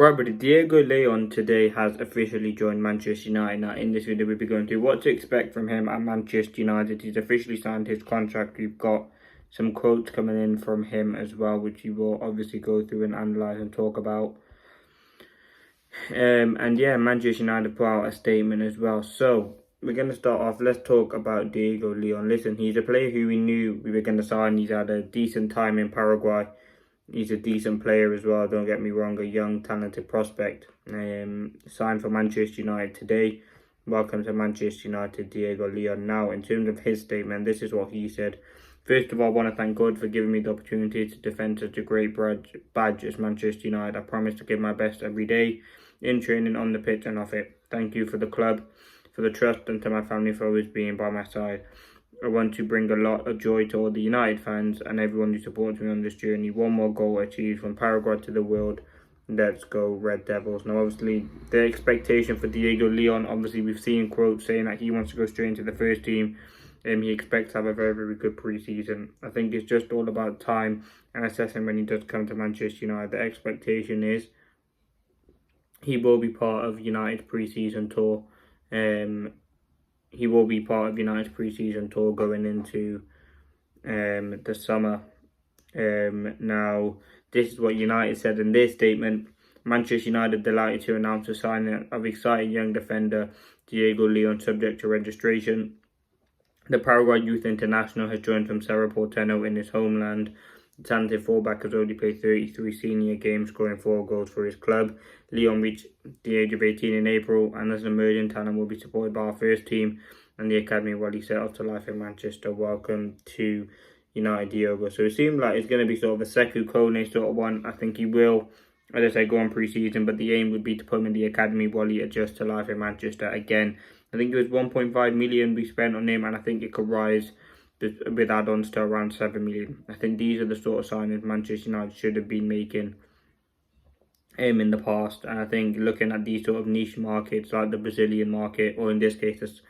Right, but Diego Leon today has officially joined Manchester United. Now, in this video, we'll be going through what to expect from him at Manchester United. He's officially signed his contract. We've got some quotes coming in from him as well, which he will obviously go through and analyse and talk about. And yeah, Manchester United put out a statement as well. So, we're going to start off. Let's talk about Diego Leon. Listen, he's a player who we knew we were going to sign. He's had a decent time in Paraguay. He's a decent player as well, don't get me wrong, a young, talented prospect. Signed for Manchester United today. Welcome to Manchester United, Diego Leon. Now, in terms of his statement, this is what he said. First of all, I want to thank God for giving me the opportunity to defend such a great badge as Manchester United. I promise to give my best every day, in training, on the pitch and off it. Thank you for the club, for the trust, and to my family for always being by my side. I want to bring a lot of joy to all the United fans and everyone who supports me on this journey. One more goal achieved from Paraguay to the world. Let's go Red Devils. Now, obviously, the expectation for Diego Leon, obviously, we've seen quotes saying that he wants to go straight into the first team. He expects to have a very, very good pre-season. I think it's just all about time and assessing when he does come to Manchester United. The expectation is he will be part of United's pre-season tour. He will be part of United's pre-season tour going into the summer. Now, this is what United said in their statement. Manchester United delighted to announce the signing of exciting young defender Diego Leon, subject to registration. The Paraguay Youth International has joined from Cerro Porteño in his homeland. The talented fullback has already played 33 senior games, scoring 4 goals for his club. Leon reached the age of 18 in April, and as an emerging talent will be supported by our first team and the academy while he set off to life in Manchester. Welcome to United, Diego. So it seemed like it's going to be sort of a Sekou Kone sort of one. I think he will, as I say, go on pre-season, but the aim would be to put him in the academy while he adjusts to life in Manchester. Again, I think it was 1.5 million we spent on him, and I think it could rise with add-ons to around 7 million. I think these are the sort of signings Manchester United should have been making in the past. And I think looking at these sort of niche markets like the Brazilian market, or in this case, it's,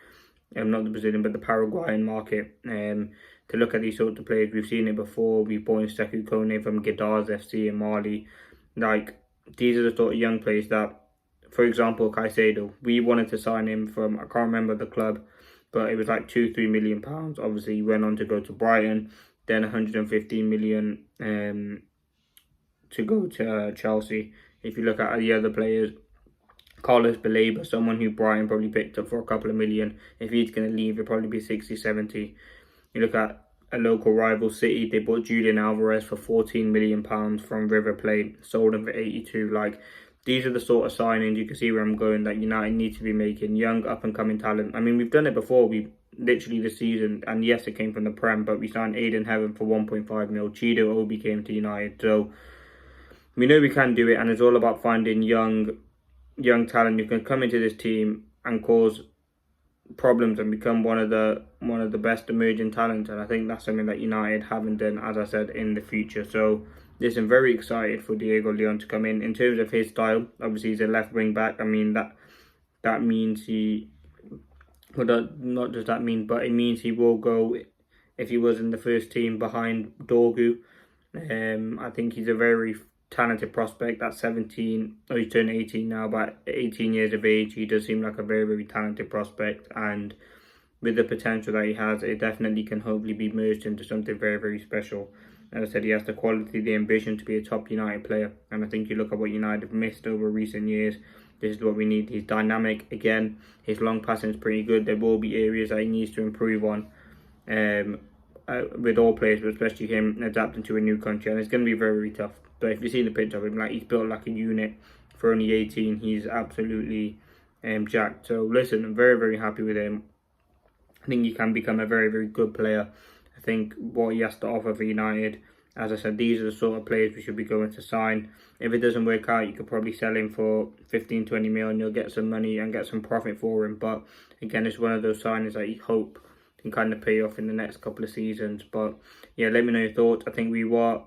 not the Brazilian, but the Paraguayan market, to look at these sorts of players. We've seen it before. We bought in Sekou Kone from Gdars FC in Mali. Like, these are the sort of young players that, for example, Caicedo, we wanted to sign him from, I can't remember the club, but it was like £2-3 million. Obviously, he went on to go to Brighton, then 115 million to go to Chelsea. If you look at the other players, Carlos Baleba, someone who Brighton probably picked up for a couple of million. If he's going to leave, it'll probably be 60, 70. You look at a local rival, City, they bought Julian Alvarez for £14 million from River Plate, sold him for 82. Like, these are the sort of signings, you can see where I'm going, that United need to be making. Young, up-and-coming talent. I mean, we've done it before. We literally this season, and yes, it came from the Prem, but we signed Aiden Heaven for 1.5 mil. Chido Obi came to United. So, we know we can do it, and it's all about finding young talent who can come into this team and cause problems and become one of the best emerging talents. And I think that's something that United haven't done, as I said, in the future. So, listen, very excited for Diego Leon to come in. In terms of his style, obviously he's a left wing back. I mean, that means he, well, not does that mean, but it means he will go, if he was in the first team, behind Dorgu. I think he's a very talented prospect at 17. Oh, he's turned 18 now, but 18 years of age, he does seem like a very, very talented prospect. And with the potential that he has, it definitely can hopefully be merged into something very, very special. As I said, he has the quality, the ambition to be a top United player. And I think you look at what United have missed over recent years, this is what we need. He's dynamic again. His long passing is pretty good. There will be areas that he needs to improve on with all players, but especially him adapting to a new country. And it's going to be very, very tough. But if you see the picture of him, like, he's built like a unit for only 18. He's absolutely jacked. So listen, I'm very, very happy with him. I think he can become a very, very good player. I think what he has to offer for United, as I said, these are the sort of players we should be going to sign. If it doesn't work out, you could probably sell him for 15-20 mil and you'll get some money and get some profit for him. But again, it's one of those signings that you hope can kind of pay off in the next couple of seasons. But yeah, let me know your thoughts. I think we were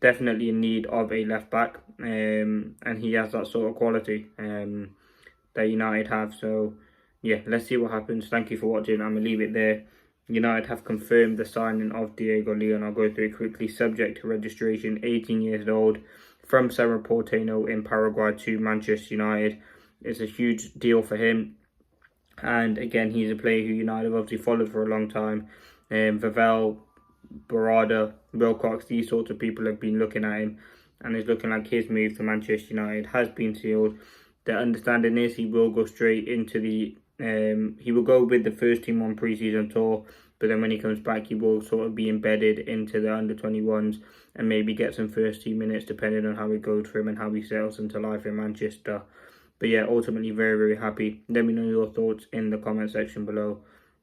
definitely in need of a left back, and he has that sort of quality that United have. So yeah, let's see what happens. Thank you for watching. I'm gonna leave it there. United have confirmed the signing of Diego Leon. I'll go through it quickly. Subject to registration, 18 years old, from Cerro Porteño in Paraguay to Manchester United. It's a huge deal for him. And again, he's a player who United have obviously followed for a long time. Vavel, Barada, Wilcox, these sorts of people have been looking at him, and it's looking like his move to Manchester United has been sealed. The understanding is he will go straight into he will go with the first team on pre-season tour, but then when he comes back, he will sort of be embedded into the under-21s and maybe get some first team minutes depending on how it goes for him and how he settles into life in Manchester. But yeah, ultimately very, very happy. Let me know your thoughts in the comment section below.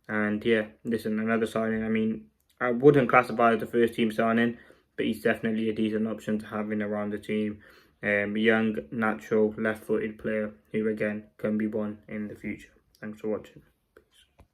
And yeah, listen, another signing. I mean, I wouldn't classify it as a first team signing, but he's definitely a decent option to have in around the team. A young, natural, left-footed player who again can be one in the future. Thanks for watching.